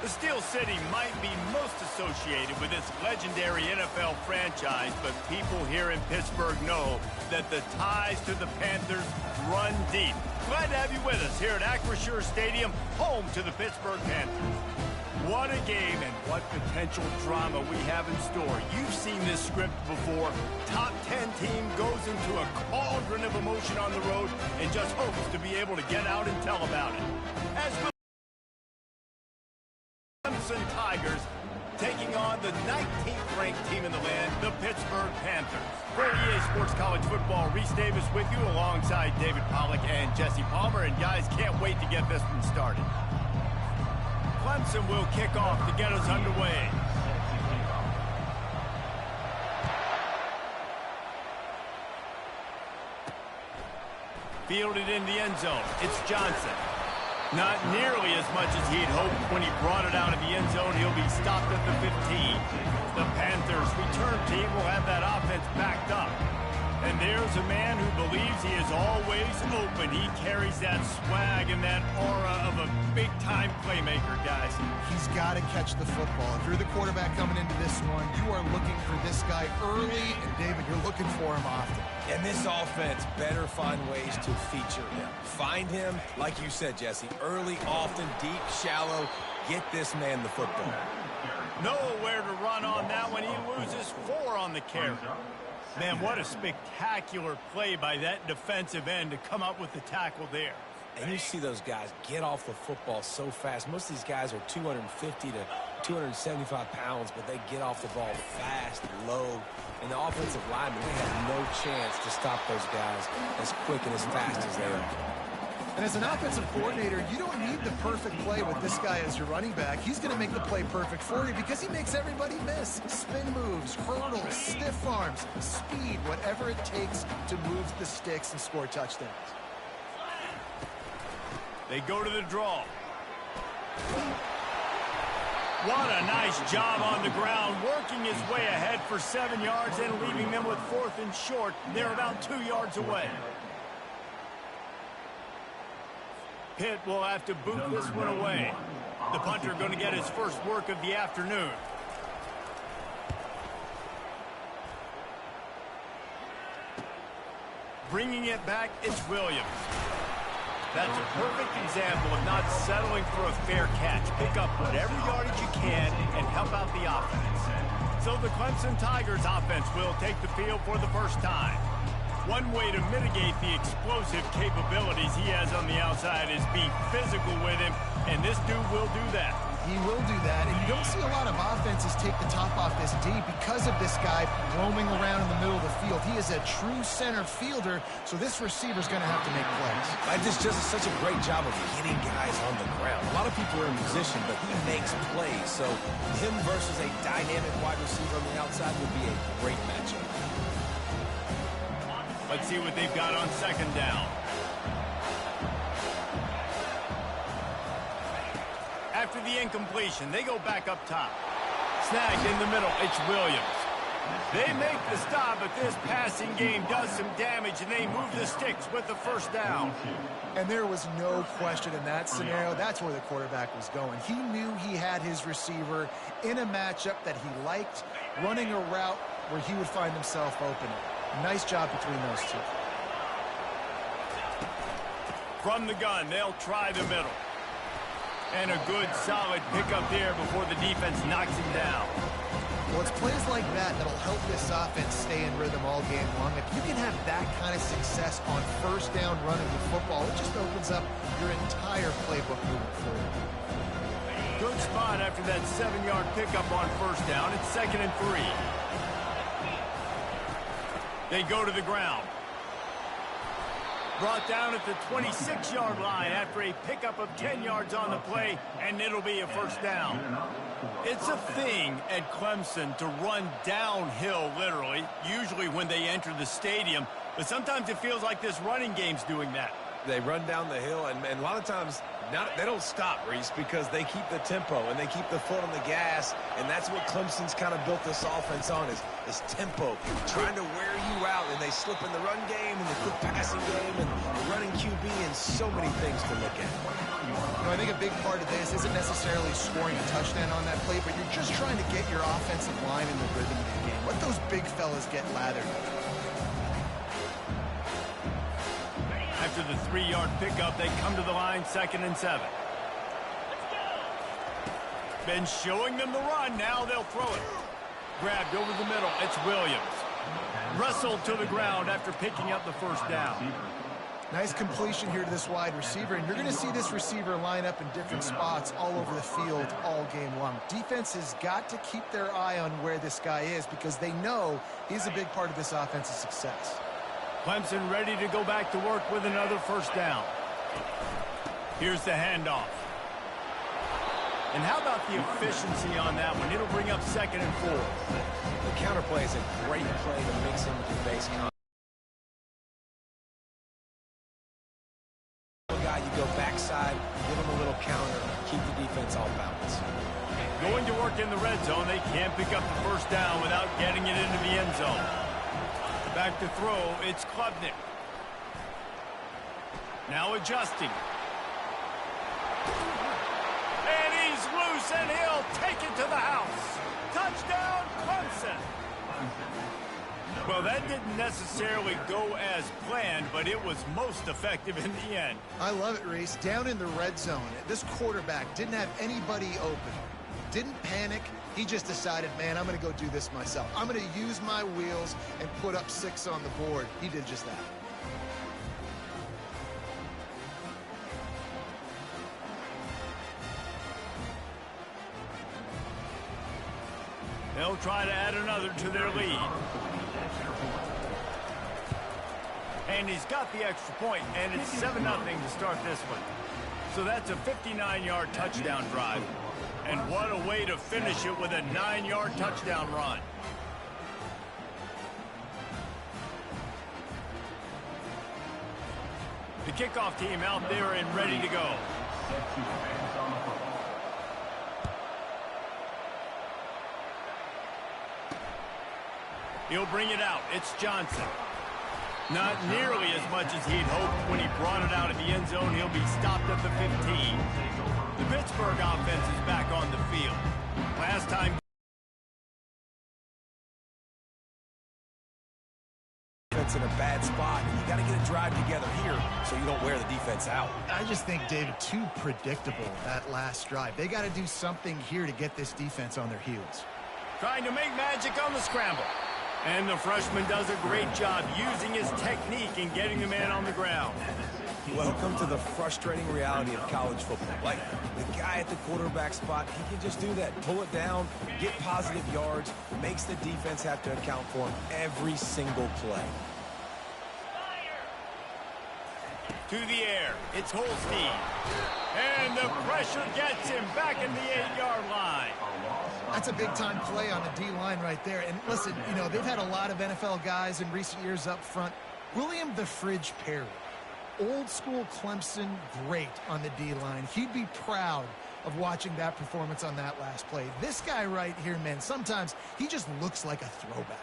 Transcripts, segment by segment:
The Steel City might be most associated with this legendary NFL franchise, but people here in Pittsburgh know that the ties to the Panthers run deep. Glad to have you with us here at Acrisure Stadium, home to the Pittsburgh Panthers. What a game and what potential drama we have in store. You've seen this script before. Top 10 team goes into a cauldron of emotion on the road and just hopes to be able to get out and tell about it. As the Clemson Tigers taking on the 19th ranked team in the land, the Pittsburgh Panthers. For EA Sports College Football, Reese Davis with you alongside David Pollack and Jesse Palmer. And guys, can't wait to get this one started. Clemson will kick off to get us underway. Fielded in the end zone. It's Johnson. Not nearly as much as he'd hoped when he brought it out of the end zone. He'll be stopped at the 15. The Panthers' return team will have that offense backed up. And there's a man who believes he is always open. He carries that swag and that aura of a big-time playmaker, guys. He's got to catch the football. If you're the quarterback coming into this one, you are looking for this guy early, and David, you're looking for him often. And this offense better find ways to feature him. Find him, like you said, Jesse, early, often, deep, shallow. Get this man the football. Nowhere to run on that one. He loses 4 on the carry. Man, what a spectacular play by that defensive end to come up with the tackle there. And you see those guys get off the football so fast. Most of these guys are 250 to 275 pounds, but they get off the ball fast, low. And the offensive linemen, they have no chance to stop those guys as quick and as fast as they are. And as an offensive coordinator, you don't need the perfect play with this guy as your running back. He's going to make the play perfect for you because he makes everybody miss. Spin moves, hurdles, stiff arms, speed, whatever it takes to move the sticks and score touchdowns. They go to the draw. What a nice job on the ground, working his way ahead for 7 yards and leaving them with 4th and short. They're about 2 yards away. Pitt will have to boot this one away. The punter going to get his first work of the afternoon. Bringing it back, it's Williams. That's a perfect example of not settling for a fair catch. Pick up whatever yardage you can and help out the offense. So the Clemson Tigers offense will take the field for the first time. One way to mitigate the explosive capabilities he has on the outside is being physical with him, and this dude will do that. He will do that, and you don't see a lot of offenses take the top off this D because of this guy roaming around in the middle of the field. He is a true center fielder, so this receiver's going to have to make plays. I just does such a great job of hitting guys on the ground. A lot of people are in position, but he makes plays, so him versus a dynamic wide receiver on the outside would be a great matchup. Let's see what they've got on 2nd down. After the incompletion, they go back up top. Snagged in the middle, it's Williams. They make the stop, but this passing game does some damage, and they move the sticks with the 1st down. And there was no question in that scenario. That's where the quarterback was going. He knew he had his receiver in a matchup that he liked, running a route where he would find himself open. Nice job between those two. From the gun, they'll try the middle. And a good, solid pickup there before the defense knocks him down. Well, it's plays like that that'll help this offense stay in rhythm all game long. If you can have that kind of success on 1st down running the football, it just opens up your entire playbook moving forward. Good spot after that 7-yard pickup on 1st down. It's 2nd and 3. They go to the ground. Brought down at the 26-yard line after a pickup of 10 yards on the play, and it'll be a 1st down. It's a thing at Clemson to run downhill, literally, usually when they enter the stadium, but sometimes it feels like this running game's doing that. They run down the hill, and a lot of times they don't stop, Reese, because they keep the tempo and they keep the foot on the gas, and that's what Clemson's kind of built this offense on is tempo, trying to wear you out, and they slip in the run game and the quick passing game and the running QB and so many things to look at. You know, I think a big part of this isn't necessarily scoring a touchdown on that play, but you're just trying to get your offensive line in the rhythm of the game. Let those big fellas get lathered. After the 3-yard pickup, they come to the line, 2nd and 7. Been showing them the run. Now they'll throw it. Grabbed over the middle. It's Williams. Wrestled to the ground after picking up the first down. Nice completion here to this wide receiver, and you're going to see this receiver line up in different spots all over the field all game long. Defense has got to keep their eye on where this guy is because they know he's a big part of this offense's success. Clemson ready to go back to work with another first down. Here's the handoff. And how about the efficiency on that one? It'll bring up 2nd and 4. The counter play is a great play to mix in with your base concept. You go backside, give them a little counter, keep the defense off balance. Going to work in the red zone. They can't pick up the first down without getting it into the end zone. Back to throw, it's Klubnik. Now adjusting. And he's loose, and he'll take it to the house. Touchdown, Clemson. Well, that didn't necessarily go as planned, but it was most effective in the end. I love it, Reese. Down in the red zone, this quarterback didn't have anybody open. Didn't panic. He just decided, man, I'm going to go do this myself. I'm going to use my wheels and put up 6 on the board. He did just that. They'll try to add another to their lead. And he's got the extra point, and it's 7-0 to start this one. So that's a 59-yard touchdown drive. And what a way to finish it with a 9-yard touchdown run. The kickoff team out there and ready to go. He'll bring it out. It's Johnson. Not nearly as much as he'd hoped when he brought it out of the end zone. He'll be stopped at the 15. The Pittsburgh offense is back on the field. Last time. Defense in a bad spot. You got to get a drive together here so you don't wear the defense out. I just think, David, too predictable that last drive. They got to do something here to get this defense on their heels. Trying to make magic on the scramble. And the freshman does a great job using his technique and getting the man on the ground. Welcome to the frustrating reality of college football. Like, the guy at the quarterback spot, he can just do that. Pull it down, get positive yards, makes the defense have to account for him every single play. To the air, it's Holstein. And the pressure gets him back in the 8-yard line. That's a big-time play on the D-line right there. And listen, you know, they've had a lot of NFL guys in recent years up front. William the Fridge Perry, old-school Clemson great on the D-line. He'd be proud of watching that performance on that last play. This guy right here, man, sometimes he just looks like a throwback.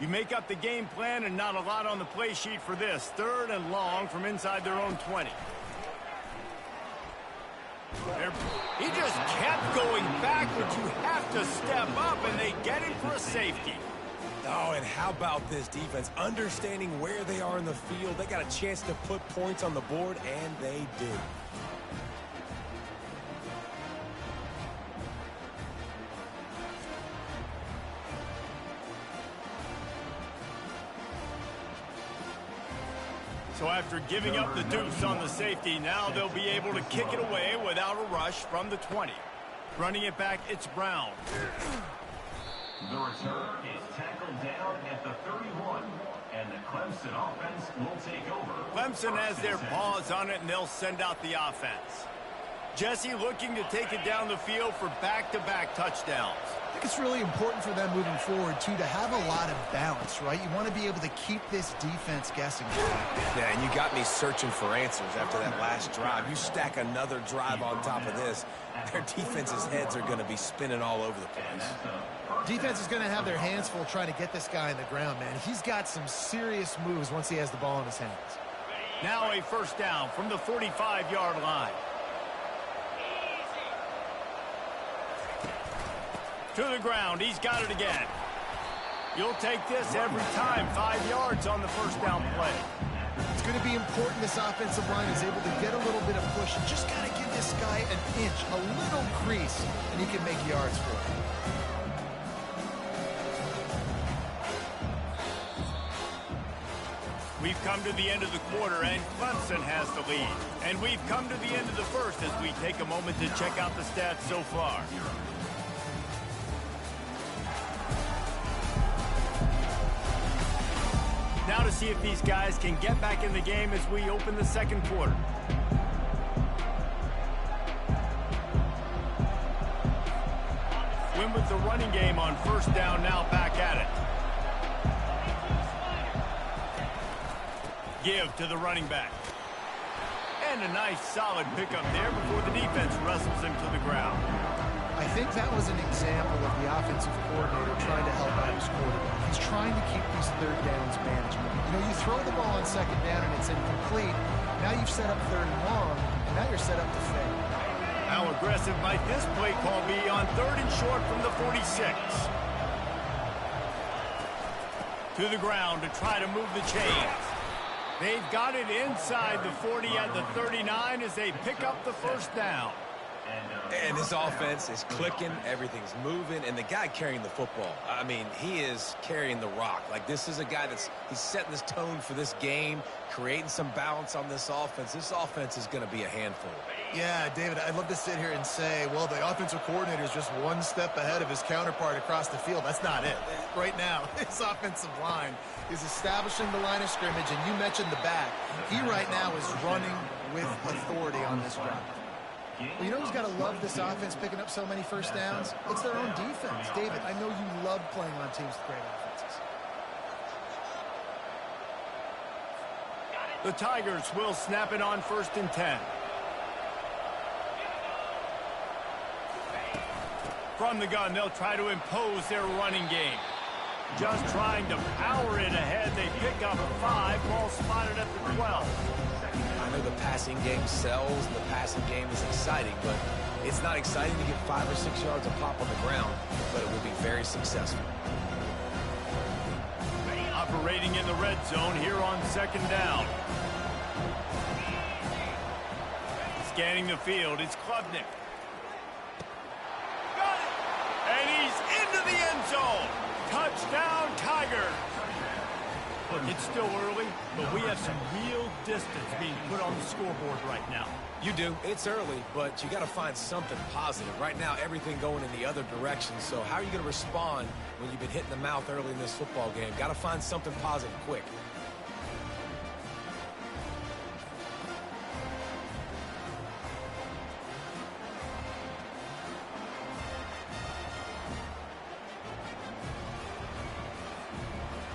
You make up the game plan and not a lot on the play sheet for this. 3rd and long from inside their own 20. He just kept going backwards. You have to step up, and they get him for a safety. Oh, and how about this defense? Understanding where they are in the field. They got a chance to put points on the board, and they do. So after giving up the deuce on the safety, now they'll be able to kick it away without a rush from the 20. Running it back, it's Brown. The return is tackled down at the 31, and the Clemson offense will take over. Clemson has their paws on it, and they'll send out the offense. Jesse looking to take it down the field for back-to-back touchdowns. I think it's really important for them moving forward, too, to have a lot of balance, right? You want to be able to keep this defense guessing. Yeah, and you got me searching for answers after that last drive. You stack another drive on top of this, their defense's heads are going to be spinning all over the place. Defense is going to have their hands full trying to get this guy on the ground, man. He's got some serious moves once he has the ball in his hands. Now a first down from the 45-yard line. To the ground. He's got it again. You'll take this every time. 5 yards on the first down play. It's going to be important this offensive line is able to get a little bit of push. You just got to give this guy an inch, a little crease, and he can make yards for it. We've come to the end of the quarter, and Clemson has the lead. And we've come to the end of the first as we take a moment to check out the stats so far. Now to see if these guys can get back in the game as we open the second quarter. Win with the running game on first down, now back at it. Give to the running back. And a nice solid pickup there before the defense wrestles him to the ground. I think that was an example of the offensive coordinator trying to help out his quarterback. He's trying to keep these third downs manageable. You know, you throw the ball on second down and it's incomplete. Now you've set up third and long, and now you're set up to fail. How aggressive might this play call be on third and short from the 46? To the ground to try to move the chains. They've got it inside the 40 at the 39 as they pick up the first down. And this offense is clicking, everything's moving, and the guy carrying the football, I mean, he is carrying the rock. Like, this is a guy he's setting this tone for this game, creating some balance on this offense. This offense is going to be a handful. Yeah, David, I'd love to sit here and say, well, the offensive coordinator is just one step ahead of his counterpart across the field. That's not it. Right now, his offensive line is establishing the line of scrimmage, and you mentioned the back. He right now is running with authority on this drive. Well, you know who's got to love this offense picking up so many first downs? It's their own defense. David, I know you love playing on teams with great offenses. The Tigers will snap it on first and 10. From the gun, they'll try to impose their running game. Just trying to power it ahead. They pick up 5. Ball spotted at the 12. I know the passing game sells and the passing game is exciting, but it's not exciting to get 5 or 6 yards a pop on the ground, but it will be very successful. Operating in the red zone here on second down. Scanning the field, it's Klubnik. Got it! And he's into the end zone. Touchdown, Tigers. Look, it's still early, but we have some real distance being put on the scoreboard right now. You do. It's early, but you got to find something positive. Right now, everything going in the other direction. So how are you going to respond when you've been hit in the mouth early in this football game? Got to find something positive quick.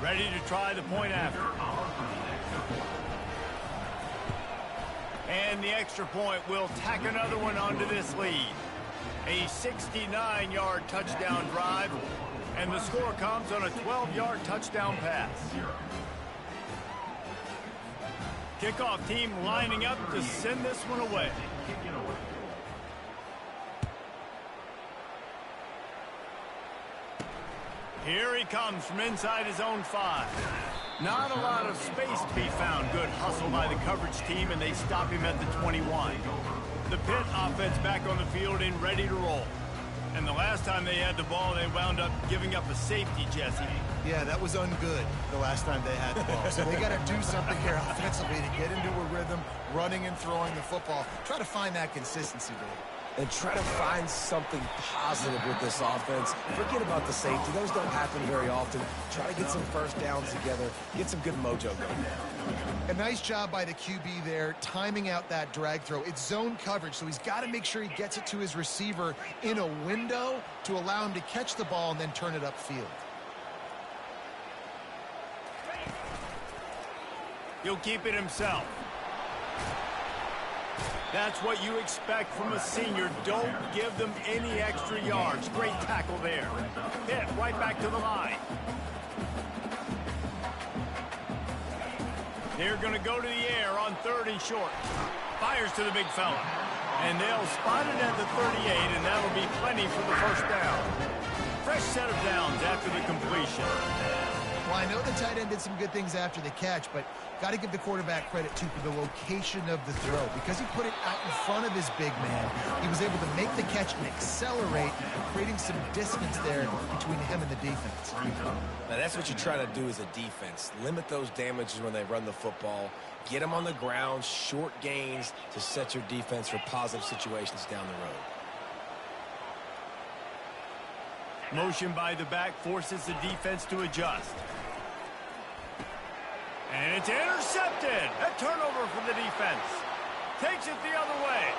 Ready to try the point after. And the extra point will tack another one onto this lead. A 69-yard touchdown drive, and the score comes on a 12-yard touchdown pass. Kickoff team lining up to send this one away. Here he comes from inside his own 5. Not a lot of space to be found. Good hustle by the coverage team, and they stop him at the 21. The Pitt offense back on the field and ready to roll. And the last time they had the ball, they wound up giving up a safety, Jesse. Yeah, that was ungood the last time they had the ball. So they got to do something here offensively to get into a rhythm, running and throwing the football. Try to find that consistency, Dave. And try to find something positive with this offense. Forget about the safety. Those don't happen very often. Try to get some first downs together. Get some good mojo going. A nice job by the QB there, timing out that drag throw. It's zone coverage, so he's got to make sure he gets it to his receiver in a window to allow him to catch the ball and then turn it upfield. He'll keep it himself. That's what you expect from a senior. Don't give them any extra yards. Great tackle there. Hit right back to the line. They're going to go to the air on 3rd and short. Fires to the big fella. And they'll spot it at the 38, and that'll be plenty for the first down. Fresh set of downs after the completion. Well, I know the tight end did some good things after the catch, but got to give the quarterback credit, too, for the location of the throw. Because he put it out in front of his big man, he was able to make the catch and accelerate, creating some distance there between him and the defense. Now, that's what you try to do as a defense. Limit those damages when they run the football. Get them on the ground, short gains to set your defense for positive situations down the road. Motion by the back forces the defense to adjust. And it's intercepted. A turnover for the defense. Takes it the other way.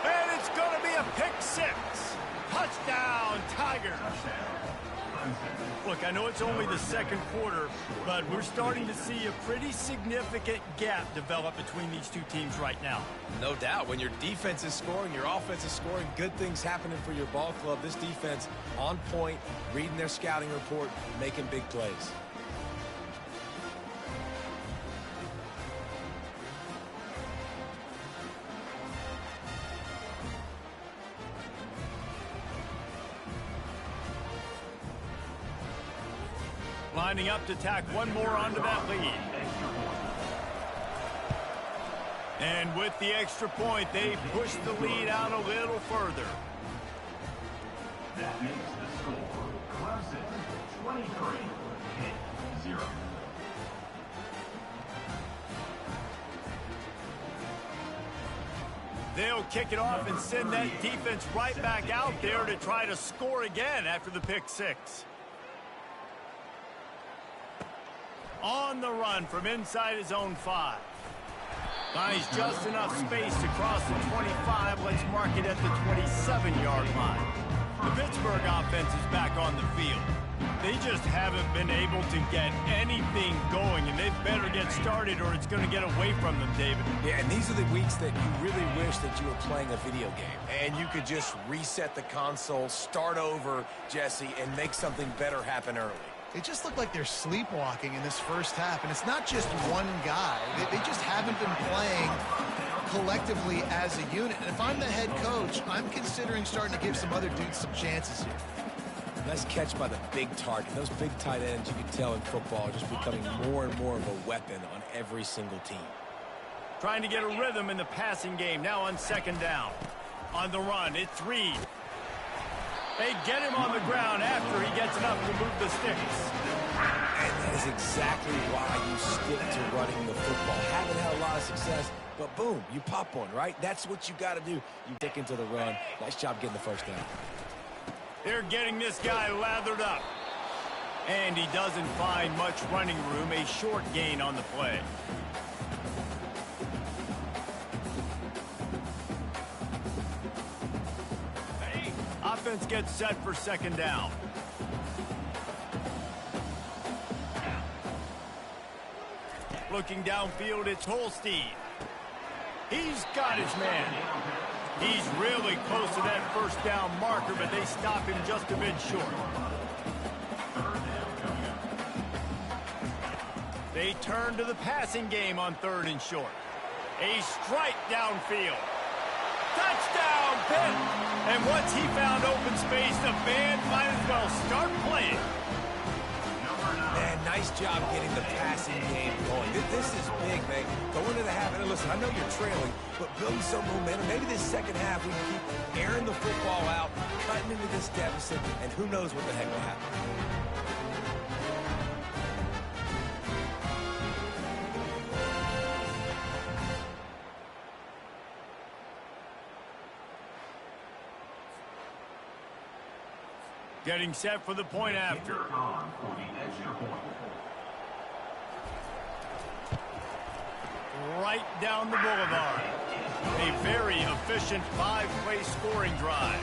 And it's going to be a pick 6. Touchdown, Tigers. Look, I know it's only the second quarter, but we're starting to see a pretty significant gap develop between these two teams right now. No doubt. When your defense is scoring, your offense is scoring, good things happening for your ball club. This defense on point, reading their scouting report, making big plays. Lining up to tack one more onto that lead. And with the extra point, they push the lead out a little further. That makes the score Clemson 23, Pitt 0. They'll kick it off and send that defense right back out there to try to score again after the pick 6. On the run from inside his own 5. Finds just enough space to cross the 25. Let's mark it at the 27-yard line. The Pittsburgh offense is back on the field. They just haven't been able to get anything going, and they better get started or it's going to get away from them, David. Yeah, and these are the weeks that you really wish that you were playing a video game and you could just reset the console, start over, Jesse, and make something better happen early. It just looked like they're sleepwalking in this first half, and it's not just one guy. They just haven't been playing collectively as a unit. And if I'm the head coach, I'm considering starting to give some other dudes some chances here. Nice catch by the big target. Those big tight ends, you can tell in football, are just becoming more and more of a weapon on every single team. Trying to get a rhythm in the passing game, now on 2nd down. On the run, it's Reed. They get him on the ground after he gets enough to move the sticks. And that is exactly why you stick to running the football. Haven't had a lot of success, but boom, you pop one, right? That's what you got to do. You stick into the run. Nice job getting the first down. They're getting this guy lathered up. And he doesn't find much running room, a short gain on the play. Offense gets set for 2nd down. Looking downfield, it's Holstein. He's got his man. He's really close to that first down marker, but they stop him just a bit short. They turn to the passing game on 3rd and short. A strike downfield. Touchdown, Pitt! And once he found open space, the band might as well start playing. Man, nice job getting the passing game going. This is big, man. Go into the half, and listen, I know you're trailing, but building some momentum. Maybe this second half we can keep airing the football out, cutting into this deficit, and who knows what the heck will happen. Getting set for the point after. Right down the boulevard. A very efficient 5-play scoring drive.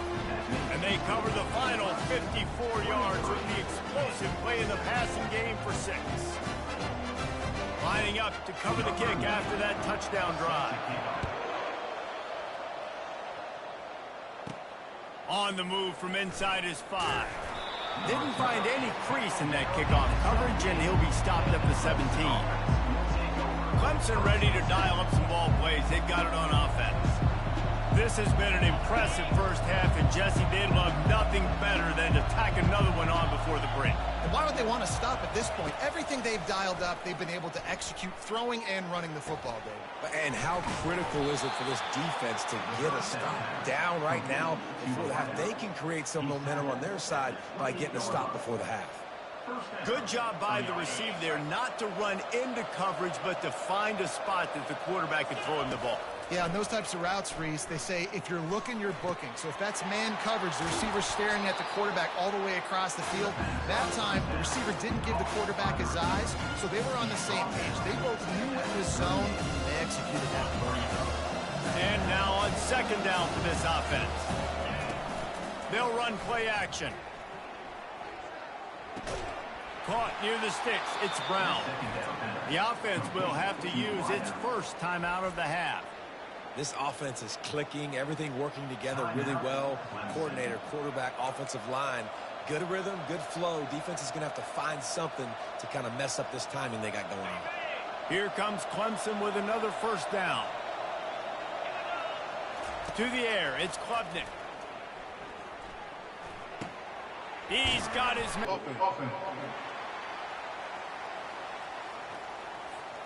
And they cover the final 54 yards with the explosive play in the passing game for 6. Lining up to cover the kick after that touchdown drive. On the move from inside his 5. Didn't find any crease in that kickoff coverage, and he'll be stopped at the 17. Clemson ready to dial up some ball plays. They've got it on offense. This has been an impressive first half, and Jesse, they'd love nothing better than to tack another one on before the break. And why would they want to stop at this point? Everything they've dialed up, they've been able to execute throwing and running the football, Dave. And how critical is it for this defense to get a stop down right now before the half? They can create some momentum on their side by getting a stop before the half. Good job by the receiver there not to run into coverage, but to find a spot that the quarterback can throw him the ball. Yeah, on those types of routes, Reese, they say if you're looking, you're booking. So if that's man coverage, the receiver's staring at the quarterback all the way across the field. That time, the receiver didn't give the quarterback his eyes, so they were on the same page. They both knew it was zone. They executed that play. And now on second down for this offense. They'll run play action. Caught near the sticks. It's Brown. The offense will have to use its first timeout of the half. This offense is clicking, everything working together really well. Coordinator, quarterback, offensive line. Good rhythm, good flow. Defense is going to have to find something to kind of mess up this timing they got going on. Here comes Clemson with another first down. To the air, it's Klubnik. He's got his...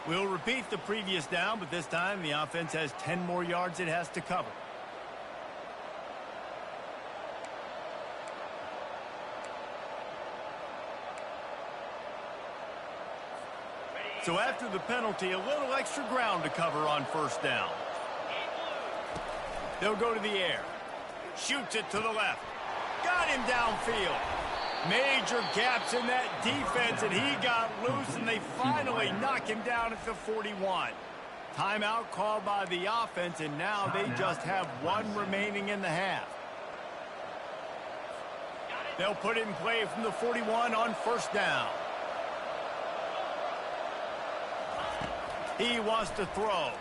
We'll repeat the previous down, but this time the offense has 10 more yards it has to cover. So after the penalty, a little extra ground to cover on first down. They'll go to the air. Shoots it to the left. Got him downfield. Major gaps in that defense, and he got loose, and they finally knock him down at the 41. Timeout called by the offense, and now they just have one remaining in the half. They'll put it in play from the 41 on first down. He wants to throw.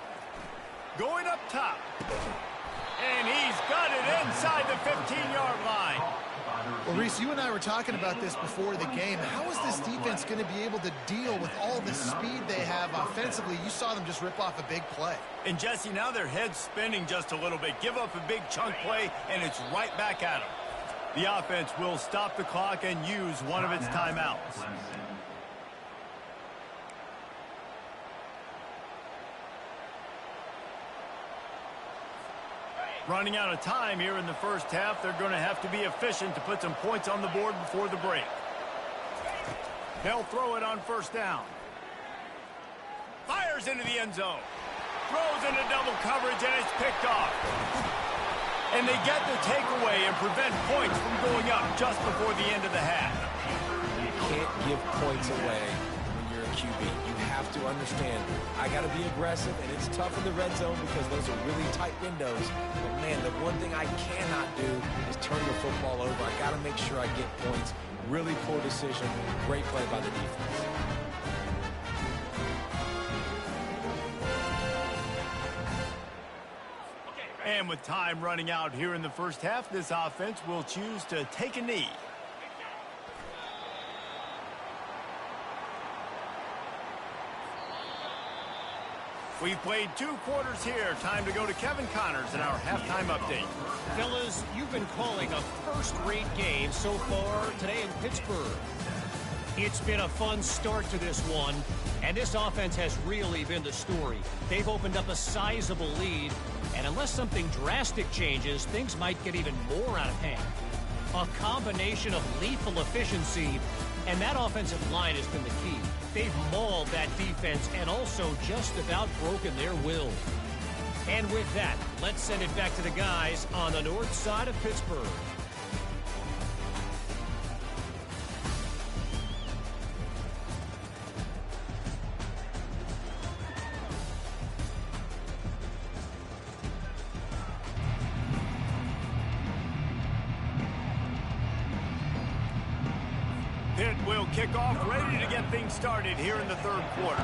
Going up top. And he's got it inside the 15-yard line. Well, Reese, you and I were talking about this before the game. How is this defense going to be able to deal with all the speed they have offensively? You saw them just rip off a big play. And, Jesse, now their head's spinning just a little bit. Give up a big chunk play, and it's right back at them. The offense will stop the clock and use one of its timeouts. Running out of time here in the first half. They're going to have to be efficient to put some points on the board before the break. They'll throw it on first down. Fires into the end zone. Throws into double coverage, and it's picked off. And they get the takeaway and prevent points from going up just before the end of the half. You can't give points away when you're a QB. You have to understand, I got to be aggressive, and it's tough in the red zone because those are really tight windows. But, man, the one thing I cannot do is turn the football over. I got to make sure I get points. Really poor decision. Great play by the defense. And with time running out here in the first half, this offense will choose to take a knee. We've played 2 quarters here. Time to go to Kevin Connors in our halftime update. Fellas, you've been calling a first-rate game so far today in Pittsburgh. It's been a fun start to this one, and this offense has really been the story. They've opened up a sizable lead, and unless something drastic changes, things might get even more out of hand. A combination of lethal efficiency, and that offensive line has been the key. They've mauled that defense and also just about broken their will. And with that, let's send it back to the guys on the north side of Pittsburgh. Pitt will kick off, ready to get things started here in the third quarter.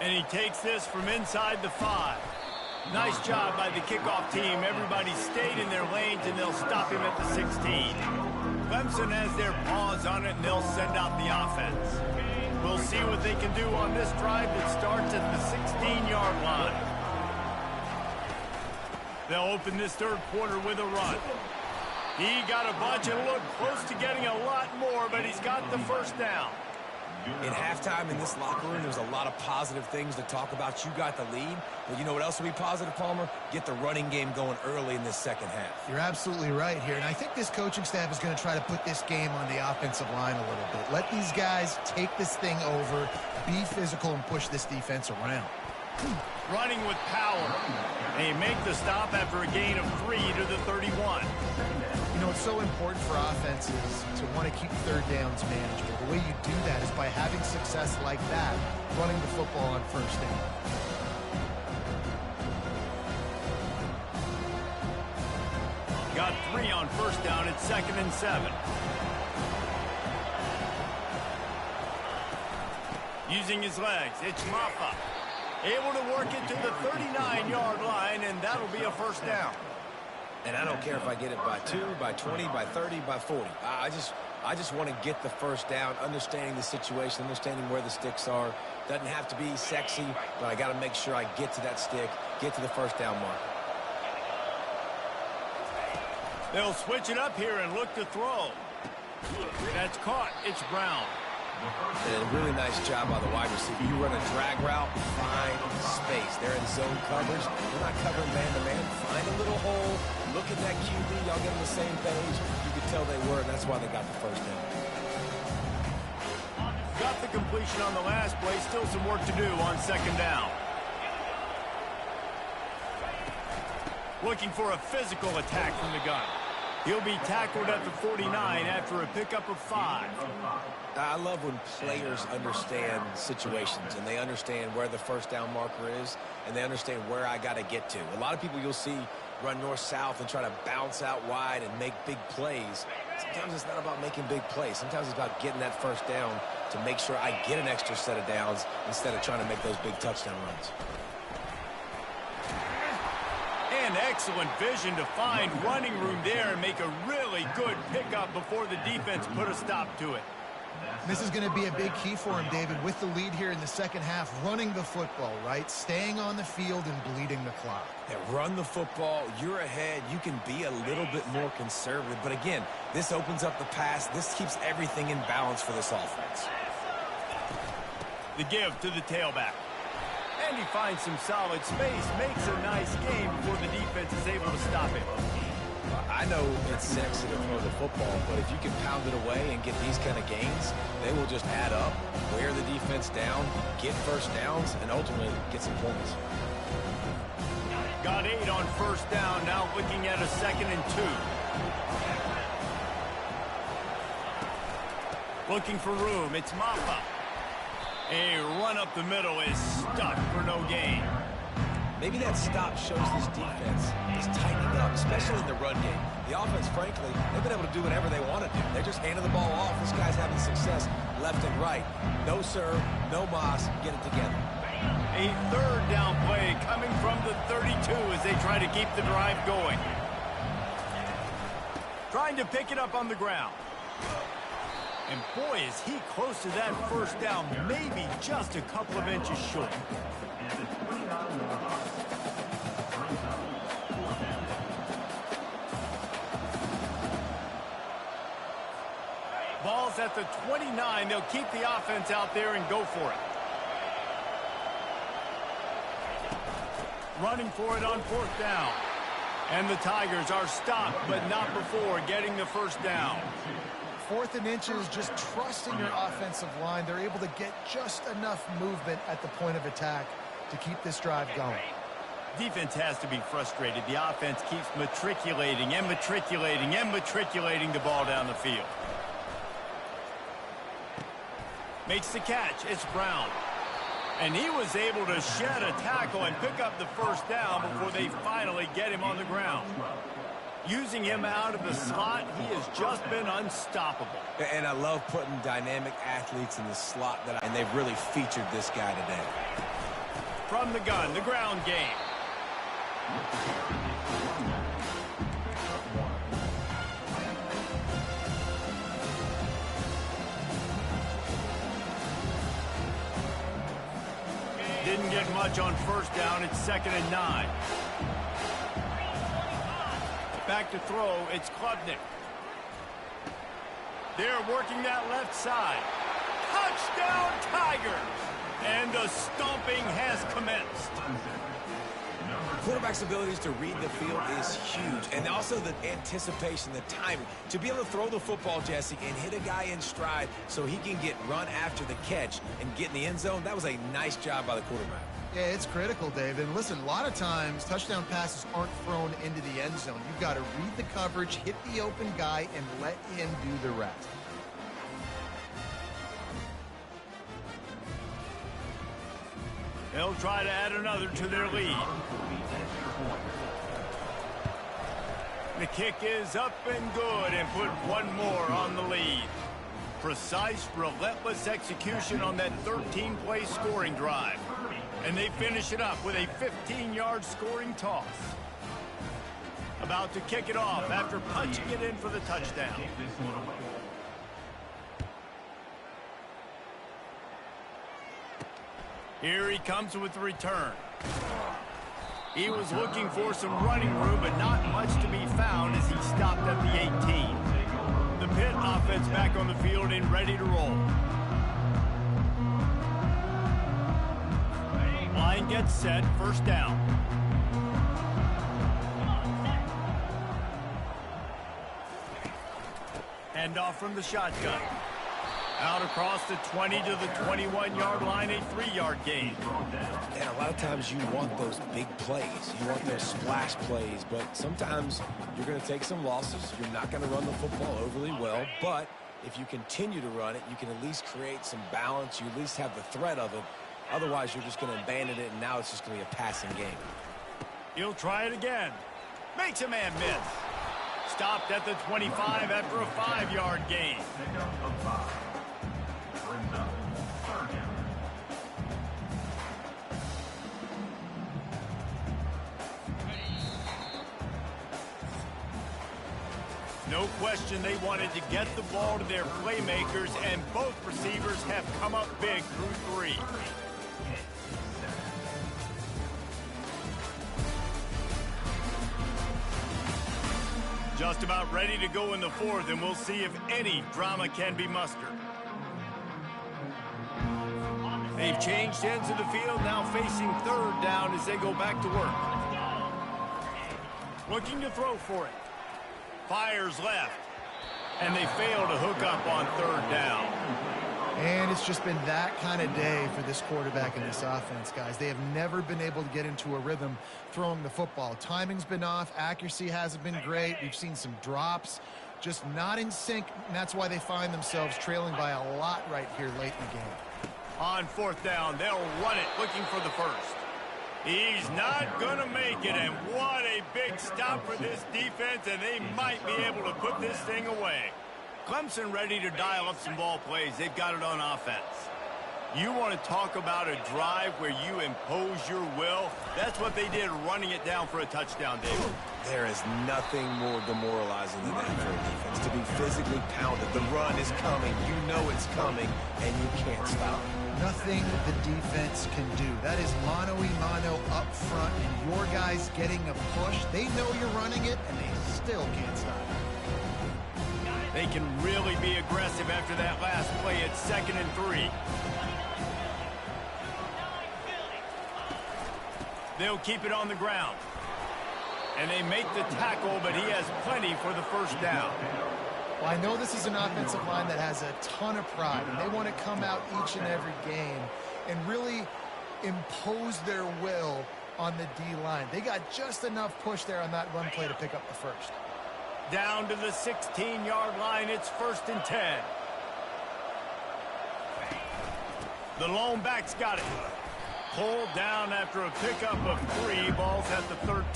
And he takes this from inside the 5. Nice job by the kickoff team. Everybody stayed in their lanes, and they'll stop him at the 16. Clemson has their paws on it, and they'll send out the offense. We'll see what they can do on this drive that starts at the 16-yard line. They'll open this third quarter with a run. He got a bunch and looked close to getting a lot more, but he's got the first down. In halftime in this locker room, there's a lot of positive things to talk about. You got the lead. Well, you know what else will be positive, Palmer? Get the running game going early in this second half. You're absolutely right here, and I think this coaching staff is going to try to put this game on the offensive line a little bit. Let these guys take this thing over, be physical, and push this defense around. Running with power. They make the stop after a gain of 3 to the 31. You know, it's so important for offenses to want to keep third downs manageable. The way you do that is by having success like that, running the football on first down. Got 3 on first down. It's 2nd and 7. Using his legs, it's Maffa. Able to work it to the 39-yard line, and that'll be a first down. And I don't care if I get it by 2, by 20, by 30, by 40. I just want to get the first down, understanding the situation, understanding where the sticks are. Doesn't have to be sexy, but I got to make sure I get to that stick, get to the first down mark. They'll switch it up here and look to throw. That's caught. It's Brown. And a really nice job by the wide receiver. You run a drag route, find space. They're in zone coverage. They're not covering man-to-man. Find a little hole. Look at that QB. Y'all get on the same page. You could tell they were, and that's why they got the first down. Got the completion on the last play. Still some work to do on second down. Looking for a physical attack from the gun. He'll be tackled at the 49 after a pickup of 5. I love when players understand situations and they understand where the first down marker is and they understand where I got to get to. A lot of people you'll see run north-south and try to bounce out wide and make big plays. Sometimes it's not about making big plays. Sometimes it's about getting that first down to make sure I get an extra set of downs instead of trying to make those big touchdown runs. And excellent vision to find running room there and make a really good pickup before the defense put a stop to it. This is going to be a big key for him, David, with the lead here in the second half, running the football, right? Staying on the field and bleeding the clock. Yeah, run the football. You're ahead. You can be a little bit more conservative. But again, this opens up the pass. This keeps everything in balance for this offense. The give to the tailback. And he finds some solid space, makes a nice game before the defense is able to stop him. I know it's sexy to throw the football, but if you can pound it away and get these kind of gains, they will just add up, wear the defense down, get first downs, and ultimately get some points. Got 8 on first down, now looking at a 2nd and 2. Looking for room, it's Maffa. A run up the middle is stuck for no gain. Maybe that stop shows this defense is tightening up, especially in the run game. The offense, frankly, they've been able to do whatever they want to do. They're just handing the ball off. This guy's having success left and right. No sir, no mas, get it together. A third down play coming from the 32 as they try to keep the drive going. Trying to pick it up on the ground. And boy, is he close to that first down, maybe just a couple of inches short. Ball's at the 29. They'll keep the offense out there and go for it. Running for it on 4th down. And the Tigers are stopped, but not before getting the first down. 4th and inches, just trusting your offensive line. They're able to get just enough movement at the point of attack to keep this drive going. Defense has to be frustrated. The offense keeps matriculating and matriculating and matriculating the ball down the field. Makes the catch. It's Brown. And he was able to shed a tackle and pick up the first down before they finally get him on the ground. Using him out of the slot, he has just been unstoppable. And I love putting dynamic athletes in the slot, and they've really featured this guy today. From the gun, the ground game. Didn't get much on first down. It's 2nd and 9. Back to throw. It's Klubnik. They're working that left side. Touchdown, Tigers! And the stomping has commenced. Quarterback's abilities to read the field is huge, and also the anticipation, the timing. To be able to throw the football, Jesse, and hit a guy in stride so he can get run after the catch and get in the end zone, that was a nice job by the quarterback. Yeah, it's critical, Dave. And listen, a lot of times touchdown passes aren't thrown into the end zone. You've got to read the coverage, hit the open guy, and let him do the rest. They'll try to add another to their lead. The kick is up and good and put one more on the lead. Precise, relentless execution on that 13-play scoring drive. And they finish it up with a 15-yard scoring toss. About to kick it off after punching it in for the touchdown. Here he comes with the return. He was looking for some running room, but not much to be found as he stopped at the 18. The Pitt offense back on the field and ready to roll. Line gets set, first down. Hand off from the shotgun. Out across the 20 to the 21-yard line, a 3-yard gain. And a lot of times you want those big plays. You want those splash plays, but sometimes you're going to take some losses. You're not going to run the football overly well, but if you continue to run it, you can at least create some balance. You at least have the threat of it. Otherwise, you're just going to abandon it, and now it's just going to be a passing game. He'll try it again. Makes a man miss. Stopped at the 25 after a 5-yard gain. No question they wanted to get the ball to their playmakers, and both receivers have come up big through 3. Just about ready to go in the 4th, and we'll see if any drama can be mustered. They've changed ends of the field, now facing 3rd down as they go back to work. Looking to throw for it. Fires left, and they fail to hook up on 3rd down. And it's just been that kind of day for this quarterback and this offense, guys. They have never been able to get into a rhythm throwing the football. Timing's been off. Accuracy hasn't been great. We've seen some drops, just not in sync, and that's why they find themselves trailing by a lot right here late in the game. On 4th down, they'll run it, looking for the first. He's not going to make it, and what a big stop for this defense, and they might be able to put this thing away. Clemson ready to dial up some ball plays. They've got it on offense. You want to talk about a drive where you impose your will? That's what they did, running it down for a touchdown, David. There is nothing more demoralizing than that for a defense, to be physically pounded. The run is coming. You know it's coming, and you can't stop it. Nothing the defense can do. That is mano-a-mano up front, and your guys getting a push. They know you're running it, and they still can't stop it. They can really be aggressive after that last play at 2nd and 3. They'll keep it on the ground. And they make the tackle, but he has plenty for the first down. Well, I know this is an offensive line that has a ton of pride, and they want to come out each and every game and really impose their will on the D-line. They got just enough push there on that run play to pick up the first. Down to the 16-yard line, it's 1st and 10. The lone back's got it. Pulled down after a pickup of 3, balls at the 13.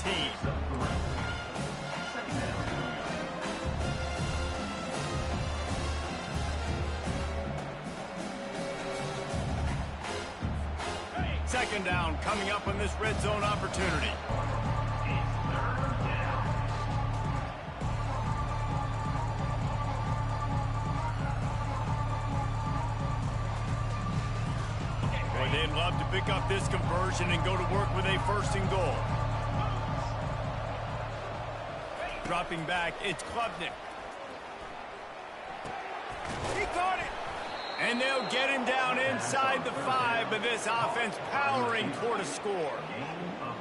Second down coming up on this red zone opportunity. They'd love to pick up this conversion and go to work with a 1st and goal. Dropping back, it's Klubnik. He caught it! And they'll get him down inside the 5, but this offense powering toward a score.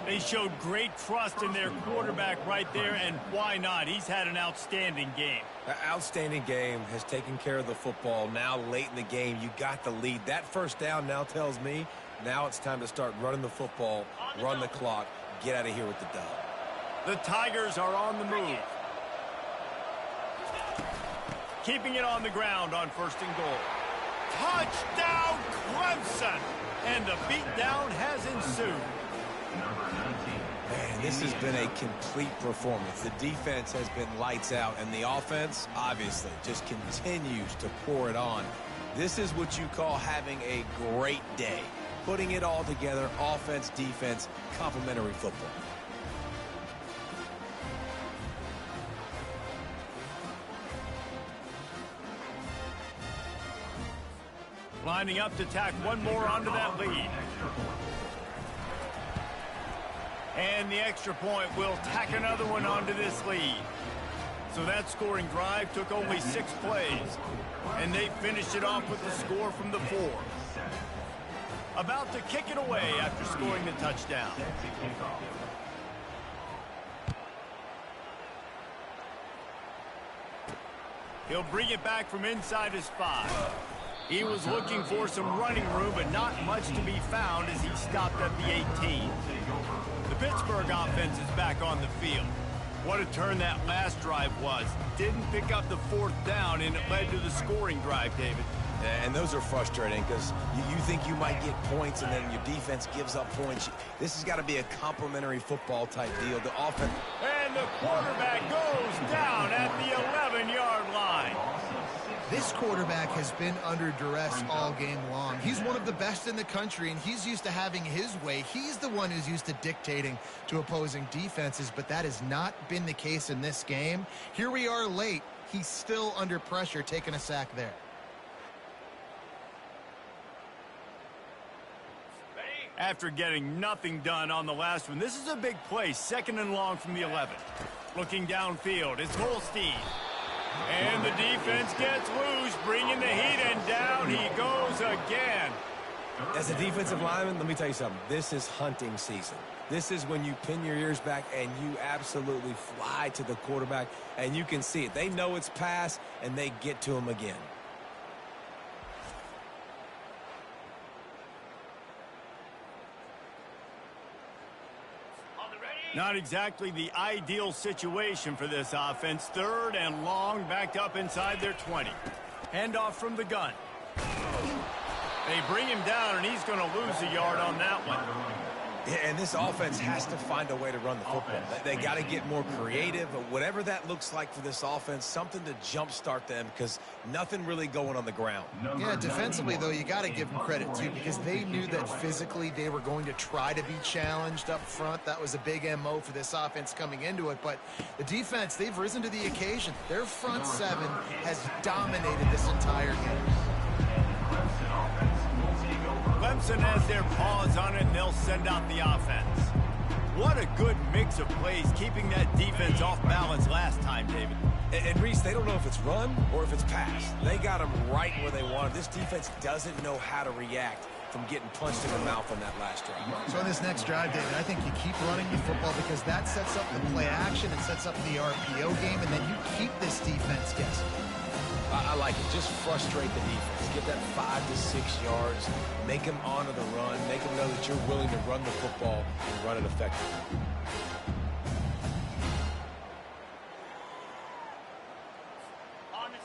They showed great trust in their quarterback right there, and why not? He's had an outstanding game. An outstanding game, has taken care of the football. Now late in the game, you got the lead. That 1st down now tells me now it's time to start running the football, run the clock, get out of here with the dub. The Tigers are on the move. Keeping it on the ground on 1st and goal. Touchdown, Clemson! And the beatdown has ensued. Man, this has been a complete performance. The defense has been lights out, and the offense, obviously, just continues to pour it on. This is what you call having a great day. Putting it all together, offense, defense, complementary football. Lining up to tack one more onto that lead. And the extra point will tack another one onto this lead. So that scoring drive took only 6 plays. And they finished it off with the score from the 4. About to kick it away after scoring the touchdown. He'll bring it back from inside his 5. He was looking for some running room, but not much to be found as he stopped at the 18. The Pittsburgh offense is back on the field. What a turn that last drive was. Didn't pick up the 4th down, and it led to the scoring drive, David. And those are frustrating because you think you might get points, and then your defense gives up points. This has got to be a complimentary football type deal. The offense. And the quarterback goes down at the 11-yard line. This quarterback has been under duress all game long. He's one of the best in the country, and he's used to having his way. He's the one who's used to dictating to opposing defenses, but that has not been the case in this game. Here we are late. He's still under pressure, taking a sack there. After getting nothing done on the last one, this is a big play, 2nd and long from the 11. Looking downfield, it's Holstein. And the defense gets loose, bringing the heat, and down he goes again. As a defensive lineman, let me tell you something. This is hunting season. This is when you pin your ears back and you absolutely fly to the quarterback, and you can see it. They know it's pass, and they get to him again. Not exactly the ideal situation for this offense. 3rd and long, backed up inside their 20. Handoff from the gun. They bring him down, and he's going to lose a yard on that one. And this offense has to find a way to run the football. They got to get more creative, but whatever that looks like for this offense, something to jumpstart them because nothing really going on the ground. Yeah, defensively, though, you got to give them credit, too, because they knew that physically they were going to try to be challenged up front. That was a big MO for this offense coming into it, but the defense, they've risen to the occasion. Their front 7 has dominated this entire game. Clemson has their paws on it, and they'll send out the offense. What a good mix of plays, keeping that defense off balance last time, David. And Reese, they don't know if it's run or if it's pass. They got them right where they want them. This defense doesn't know how to react from getting punched in the mouth on that last drive. So in this next drive, David, I think you keep running the football because that sets up the play action, it sets up the RPO game, and then you keep this defense guessing. I like it. Just frustrate the defense. Get that 5 to 6 yards. Make them honor the run. Make them know that you're willing to run the football and run it effectively.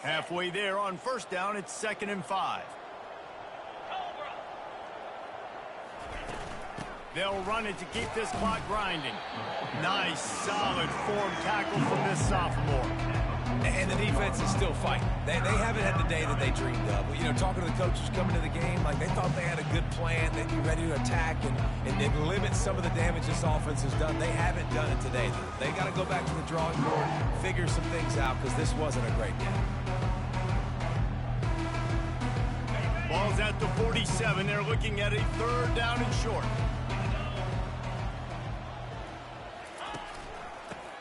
Halfway there on 1st down, it's 2nd and 5. They'll run it to keep this clock grinding. Nice, solid form tackle from this sophomore. And the defense is still fighting. They haven't had the day that they dreamed of. You know, talking to the coaches coming to the game, like they thought they had a good plan. They'd be ready to attack and limit some of the damage this offense has done. They haven't done it today. They got to go back to the drawing board, figure some things out because this wasn't a great game. Ball's at the 47. They're looking at a 3rd down and short.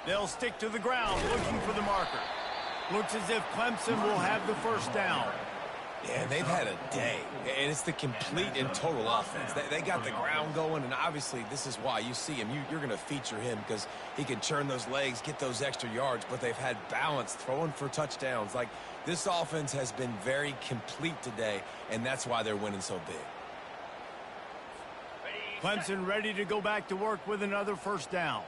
They'll stick to the ground looking for the marker. Looks as if Clemson will have the 1st down. Yeah, they've had a day, and it's the complete and total offense. They got the ground going, and obviously this is why you see him. You're going to feature him because he can churn those legs, get those extra yards, but they've had balance, throwing for touchdowns. Like, this offense has been very complete today, and that's why they're winning so big. Clemson ready to go back to work with another 1st down.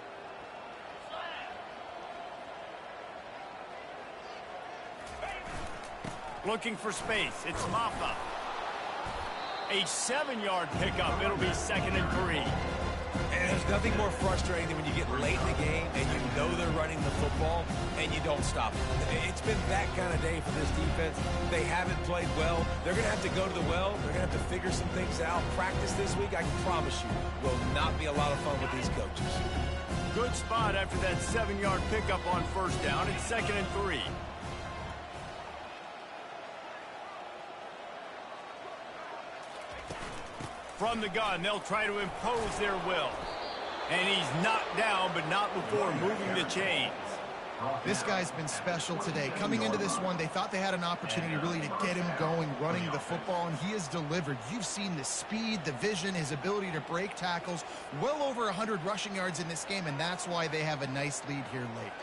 Looking for space. It's Maffa. A 7-yard pickup. It'll be 2nd and 3. And there's nothing more frustrating than when you get late in the game and you know they're running the football and you don't stop them. It's been that kind of day for this defense. They haven't played well. They're going to have to go to the well. They're going to have to figure some things out. Practice this week, I can promise you, will not be a lot of fun with these coaches. Good spot after that 7-yard pickup on 1st down. It's 2nd and 3. From the gun, they'll try to impose their will. And he's knocked down, but not before moving the chains. This guy's been special today. Coming into this one, they thought they had an opportunity really to get him going, running the football, and he has delivered. You've seen the speed, the vision, his ability to break tackles. Well over 100 rushing yards in this game, and that's why they have a nice lead here late.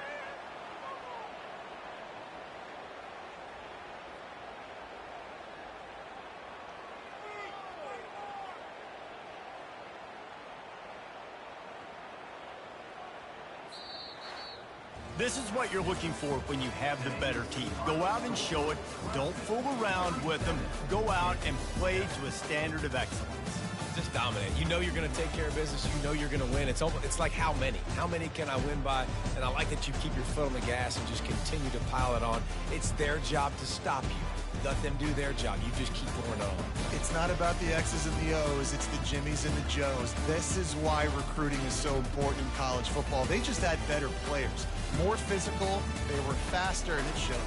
This is what you're looking for when you have the better team. Go out and show it. Don't fool around with them. Go out and play to a standard of excellence. Just dominate. You know you're going to take care of business. You know you're going to win. It's like how many? How many can I win by? And I like that you keep your foot on the gas and just continue to pile it on. It's their job to stop you. Let them do their job. You just keep going on. It's not about the X's and the O's. It's the Jimmies and the Joes. This is why recruiting is so important in college football. They just had better players. More physical. They were faster, and it shows.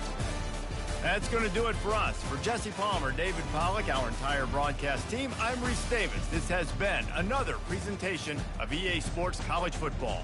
That's going to do it for us. For Jesse Palmer, David Pollack, our entire broadcast team, I'm Reese Davis. This has been another presentation of EA Sports College Football.